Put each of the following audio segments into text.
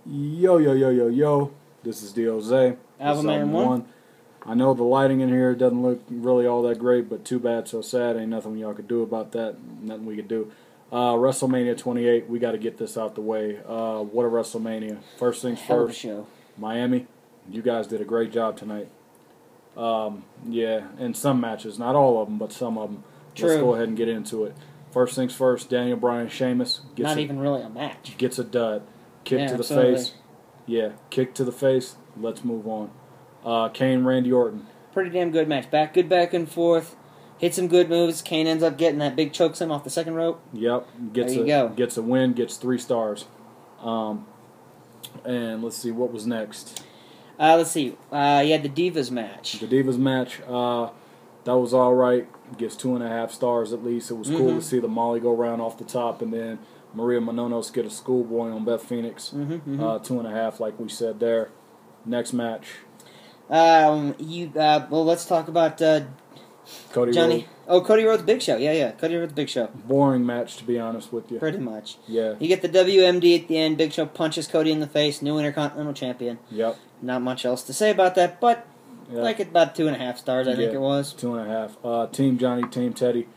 Yo, yo, yo, yo, yo. This is DOZ. Album Man 1. I know the lighting in here doesn't look really all that great, but too bad, so sad. Ain't nothing y'all could do about that. Nothing we could do. WrestleMania 28, we got to get this out the way. What a WrestleMania. First things first. Show. Miami, you guys did a great job tonight. Yeah, in some matches. Not all of them, but some of them. True. Let's go ahead and get into it. First things first, Daniel Bryan, Sheamus. Not even really a match. Gets a dud. Kick to the absolutely. face. Yeah, kick to the face. Let's move on. Kane, Randy Orton. Pretty damn good match. Good back and forth. Hit some good moves. Kane ends up getting that big choke slam off the second rope. Yep. There you go. Gets a win, gets 3 stars. And let's see, what was next? Let's see. You had the Divas match. The Divas match, that was all right. Gets 2.5 stars at least. It was cool to see the Molly go around off the top, and then Maria Menounos get a schoolboy on Beth Phoenix. 2.5, like we said there. Next match. Well, let's talk about Cody Johnny. Rhodes. Oh, Cody Rhodes Big Show. Yeah. Cody Rhodes Big Show. Boring match, to be honest with you. Pretty much. Yeah. You get the WMD at the end. Big Show punches Cody in the face. New Intercontinental Champion. Yep. Not much else to say about that, but Yep. like about 2.5 stars, I think it was. 2.5. Team Johnny, Team Teddy.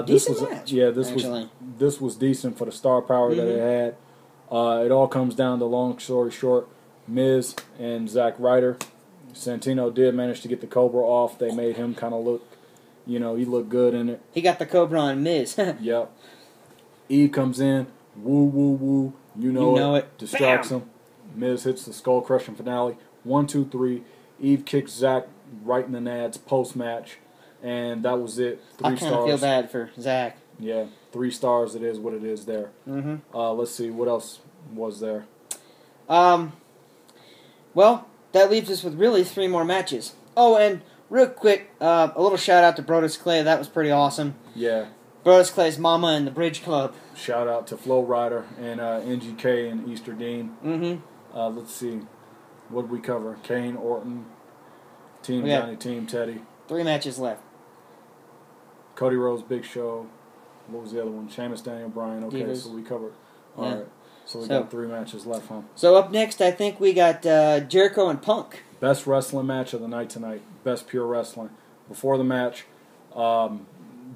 Decent match. Yeah, actually. this was decent for the star power that it had. It all comes down to, long story short, Miz and Zack Ryder. Santino did manage to get the Cobra off. They made him kind of look, he looked good in it. He got the Cobra on Miz. Yep. Eve comes in, woo, woo, woo. You know it. Distracts him. Miz hits the skull crushing finale. 1, 2, 3. Eve kicks Zack right in the nads post-match. And that was it. 3 stars. I kind of feel bad for Zack. Yeah, 3 stars. It is what it is there. Let's see, what else was there? Well, that leaves us with really 3 more matches. Oh, and real quick, a little shout out to Brodus Clay. That was pretty awesome. Yeah. Brodus Clay's mama and the Bridge Club. Shout out to Flo Rida and NGK and Easter Dean. Let's see. What did we cover? Kane, Orton, Team Johnny, Team Teddy. 3 matches left. Cody Rhodes, Big Show. What was the other one? Sheamus, Daniel Bryan. Okay, Divas. so we covered. All right. So we got 3 matches left, huh? So up next, I think we got Jericho and Punk. Best wrestling match of the night tonight. Best pure wrestling. Before the match, John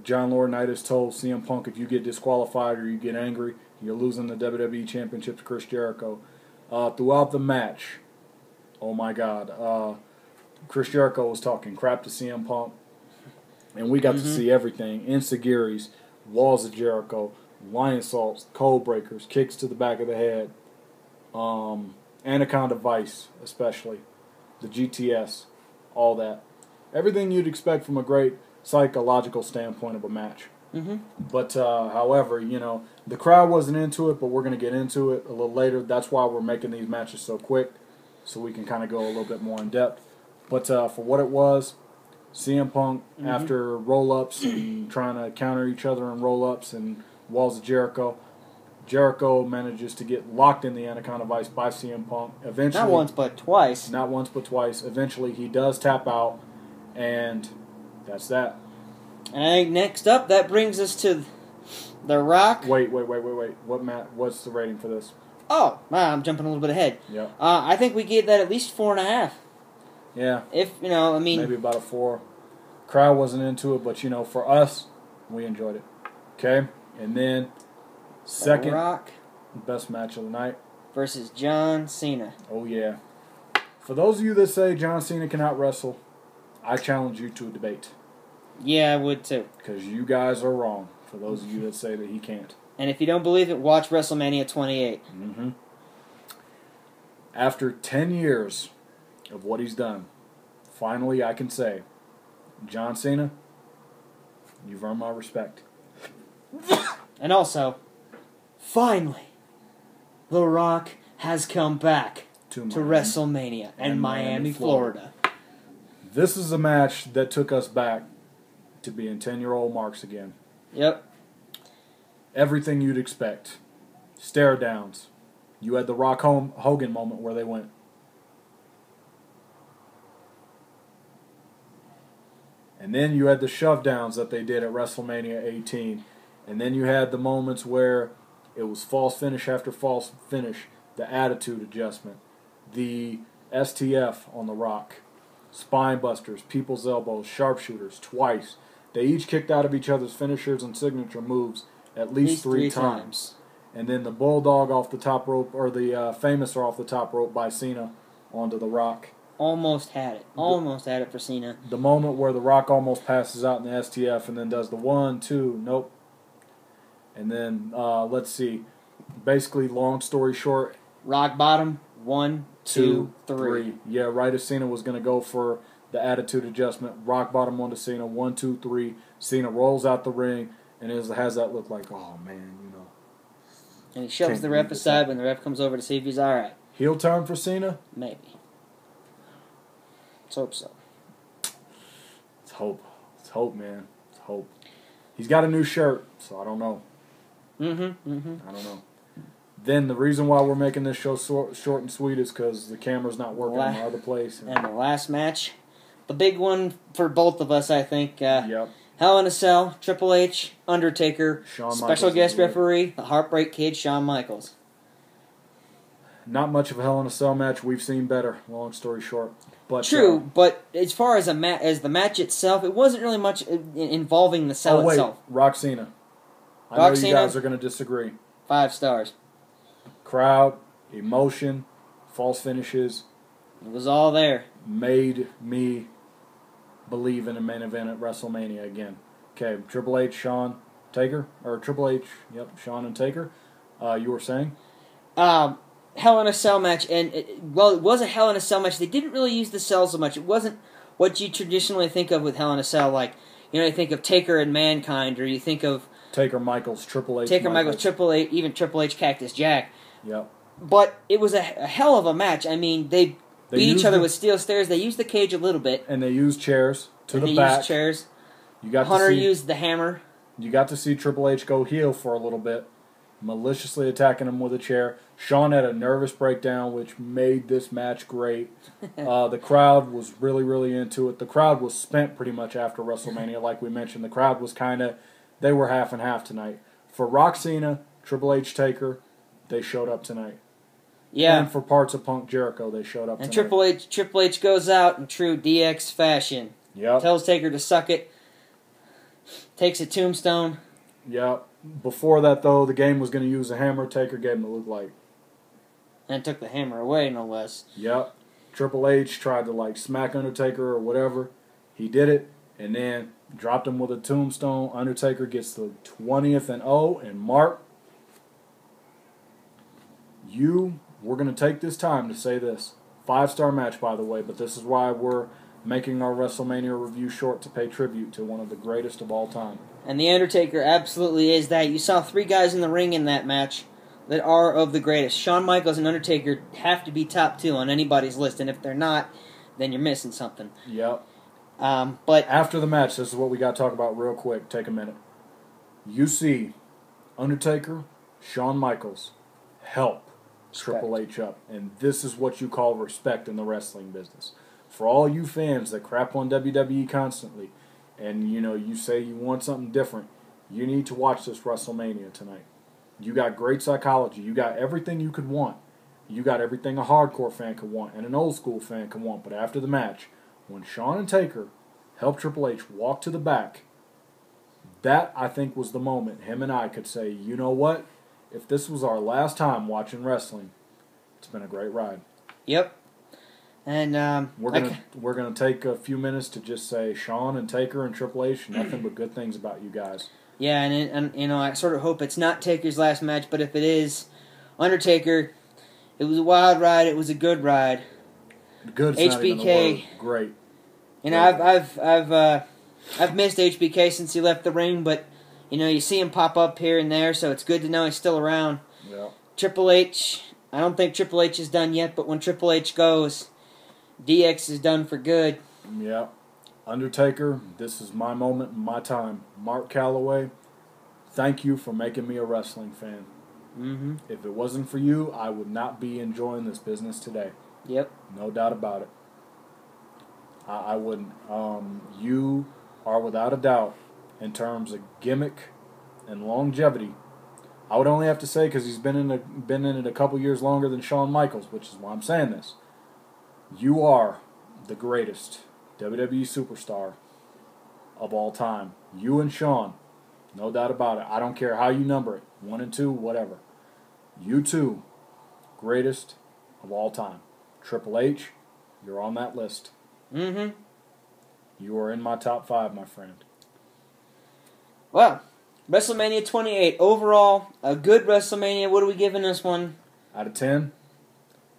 Laurinaitis told CM Punk, if you get disqualified or you get angry, you're losing the WWE Championship to Chris Jericho. Throughout the match, oh my God, Chris Jericho was talking crap to CM Punk, and we got to see everything. Insiguri's, walls of Jericho, lion salts, cold breakers, kicks to the back of the head, Anaconda Vice especially, the GTS, all that. Everything you'd expect from a great psychological standpoint of a match. But, however, the crowd wasn't into it, but we're going to get into it a little later. That's why we're making these matches so quick, so we can kind of go a little bit more in depth. But for what it was, CM Punk, after roll-ups and trying to counter each other in roll-ups and walls of Jericho, Jericho manages to get locked in the Anaconda Vice by CM Punk. Eventually, Not once, but twice. Not once, but twice. Eventually, he does tap out, and that's that. And I think next up, that brings us to The Rock. Wait. What's the rating for this? Oh, wow, I'm jumping a little bit ahead. Yeah. I think we gave that at least 4.5. Yeah. If, maybe about a 4. Crowd wasn't into it, but, for us, we enjoyed it. Okay? And then, second, The Rock best match of the night versus John Cena. Oh, yeah. For those of you that say John Cena cannot wrestle, I challenge you to a debate. Yeah, I would too. Because you guys are wrong, for those of you that say that he can't. And if you don't believe it, watch WrestleMania 28. After 10 years of what he's done, finally I can say, John Cena, you've earned my respect. And also, finally, The Rock has come back to WrestleMania in Miami, Florida. This is a match that took us back to being 10-year-old marks again. Yep. Everything you'd expect. Stare downs. You had the Rock Hogan moment where they went. And then you had the shove downs that they did at WrestleMania 18. And then you had the moments where it was false finish after false finish. the attitude adjustment, the STF on The Rock, spine busters, people's elbows, sharpshooters, twice. They each kicked out of each other's finishers and signature moves at least three times. And then the bulldog off the top rope, or the famous off the top rope by Cena onto The Rock. Almost had it. Almost had it for Cena. The moment where The Rock almost passes out in the STF and then does the 1, 2, nope. And then, let's see. Basically, long story short. Rock bottom, 1, 2, 3. Yeah, right as Cena was going to go for the attitude adjustment. Rock bottom 1 to Cena, 1, 2, 3. Cena rolls out the ring and has that look like, oh man, you know. And he shoves the ref aside when the ref comes over to see if he's alright. Heel turn for Cena? Maybe. Let's hope so. It's hope. It's hope, man. It's hope. He's got a new shirt, so I don't know. I don't know. Then the reason why we're making this show short and sweet is because the camera's not working in my other place. And the last match, the big one for both of us, I think. Yep. Hell in a Cell, Triple H, Undertaker, Shawn special Michaels guest referee, the Heartbreak Kid, Shawn Michaels. Not much of a Hell in a Cell match. We've seen better. Long story short. But, true, but as far as the match itself, it wasn't really much involving the cell itself. Rock Cena. I know you guys are going to disagree. 5 stars. Crowd, emotion, false finishes. It was all there. Made me believe in a main event at WrestleMania again. Okay, Triple H, Shawn, Taker, or Triple H, yep, Shawn and Taker. You were saying? Hell in a Cell match, and it was a Hell in a Cell match. They didn't really use the cells so much. It wasn't what you traditionally think of with Hell in a Cell, like, you know, you think of Taker and Mankind, or you think of Taker, Michaels, Triple H, Taker, Michaels, Triple H, even Triple H, Cactus Jack. Yep. But it was a hell of a match. I mean, they beat each other with steel stairs. They used the cage a little bit. And they used chairs to the back. They used chairs. Hunter used the hammer. You got to see Triple H go heel for a little bit, maliciously attacking him with a chair. Shawn had a nervous breakdown, which made this match great. The crowd was really, really into it. The crowd was spent pretty much after WrestleMania, like we mentioned. The crowd was they were half and half tonight. For Rock Cena, Triple H, Taker, they showed up tonight. Yeah. And for parts of Punk Jericho, they showed up tonight. And Triple H goes out in true DX fashion. Yep. Tells Taker to suck it. Takes a tombstone. Yep. Before that, though, the game was going to use a hammer. Taker gave him a look like. And took the hammer away, no less. Yep. Triple H tried to, smack Undertaker or whatever. He did it, and then dropped him with a tombstone. Undertaker gets the 20th and 0, and Mark, we're going to take this time to say this. 5-star match, by the way, but this is why we're making our WrestleMania review short, to pay tribute to one of the greatest of all time. And The Undertaker absolutely is that. You saw 3 guys in the ring in that match that are of the greatest. Shawn Michaels and Undertaker have to be top 2 on anybody's list, and if they're not, then you're missing something. Yep. But after the match, this is what we got to talk about real quick. Take a minute. You see Undertaker, Shawn Michaels help Triple H up, and this is what you call respect in the wrestling business. For all you fans that crap on WWE constantly, and you say you want something different, you need to watch this WrestleMania tonight. You got great psychology. You got everything you could want. You got everything a hardcore fan could want and an old school fan could want. But after the match, when Shawn and Taker helped Triple H walk to the back, that, I think, was the moment him and I could say, you know what? If this was our last time watching wrestling, it's been a great ride. Yep. And we're gonna take a few minutes to just say Shawn and Taker and Triple H, nothing but good things about you guys. Yeah, and I sort of hope it's not Taker's last match, but if it is, Undertaker, it was a wild ride. It was a good ride. Good's HBK, not even the word. Great. I've missed HBK since he left the ring, but you see him pop up here and there, so it's good to know he's still around. Yeah. Triple H, I don't think Triple H is done yet, but when Triple H goes, DX is done for good. Yeah. Undertaker, this is my moment, my time. Mark Calloway, thank you for making me a wrestling fan. Mm-hmm. If it wasn't for you, I would not be enjoying this business today. Yep. No doubt about it. I wouldn't. You are without a doubt, in terms of gimmick and longevity, I would only have to say, because he's been in it a couple years longer than Shawn Michaels, which is why I'm saying this. You are the greatest WWE superstar of all time. You and Shawn, no doubt about it. I don't care how you number it, 1 and 2, whatever. You two, greatest of all time. Triple H, you're on that list. Mm-hmm. You are in my top 5, my friend. Well, WrestleMania 28. Overall, a good WrestleMania. What are we giving this one? Out of 10,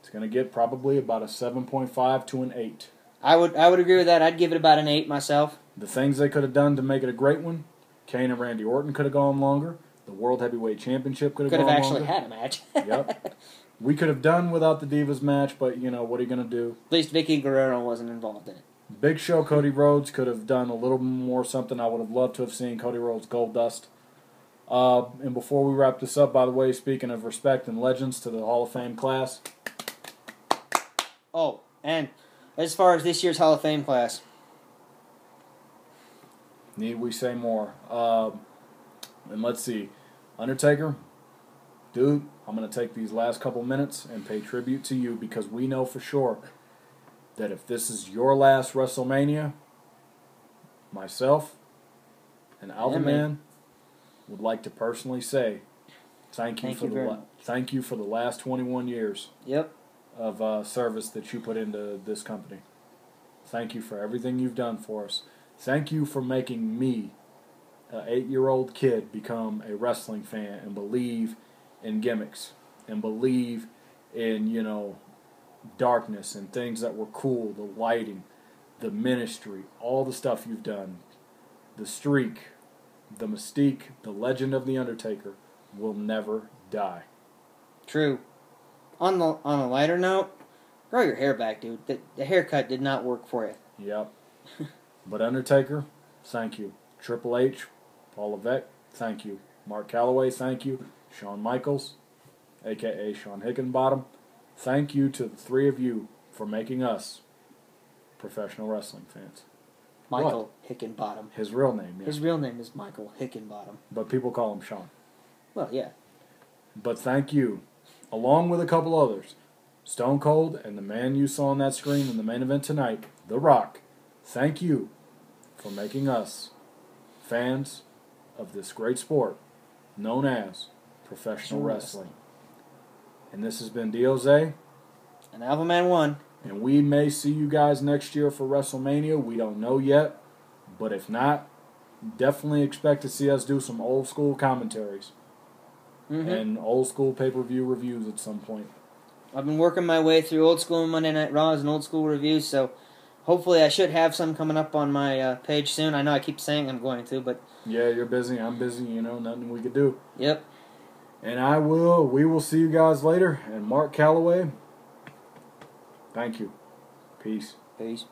it's going to get probably about a 7.5 to an 8. I would agree with that. I'd give it about an 8 myself. The things they could have done to make it a great one, Kane and Randy Orton could have gone longer. The World Heavyweight Championship could have gone longer. Could have actually had a match. Yep. We could have done without the Divas match, but, what are you going to do? At least Vicky Guerrero wasn't involved in it. Big Show Cody Rhodes could have done a little more something. I would have loved to have seen Cody Rhodes Gold Dust. And before we wrap this up, by the way, speaking of respect and legends to the Hall of Fame class. Oh, and as far as this year's Hall of Fame class. Need we say more? And let's see. Undertaker, dude, I'm going to take these last couple minutes and pay tribute to you, because we know for sure that if this is your last WrestleMania, myself and Alpha Man would like to personally say thank you for the last 21 years of service that you put into this company. Thank you for everything you've done for us. Thank you for making me, an 8-year-old kid, become a wrestling fan and believe in gimmicks and believe in, darkness and things that were cool, the lighting, the ministry, all the stuff you've done, the streak, the mystique, the legend of The Undertaker will never die. True. On a lighter note, grow your hair back, dude. The haircut did not work for you. Yep. But Undertaker, thank you. Triple H, Paul Levesque, thank you. Mark Calloway, thank you. Shawn Michaels, a.k.a. Sean Hickenbottom, thank you to the 3 of you for making us professional wrestling fans. Michael Hickenbottom. His real name, yeah. His real name is Michael Hickenbottom. But people call him Sean. Well, yeah. But thank you, along with a couple others, Stone Cold and the man you saw on that screen in the main event tonight, The Rock. Thank you for making us fans of this great sport known as professional wrestling. And this has been DOZ. And Alpha Man 1. And we may see you guys next year for WrestleMania. We don't know yet. But if not, definitely expect to see us do some old school commentaries. And old school pay-per-view reviews at some point. I've been working my way through old school Monday Night Raws and old school reviews, so hopefully I should have some coming up on my page soon. I know I keep saying I'm going to, but... Yeah, you're busy. I'm busy. Nothing we could do. Yep. And we will see you guys later. And Mark Calloway, thank you. Peace. Peace.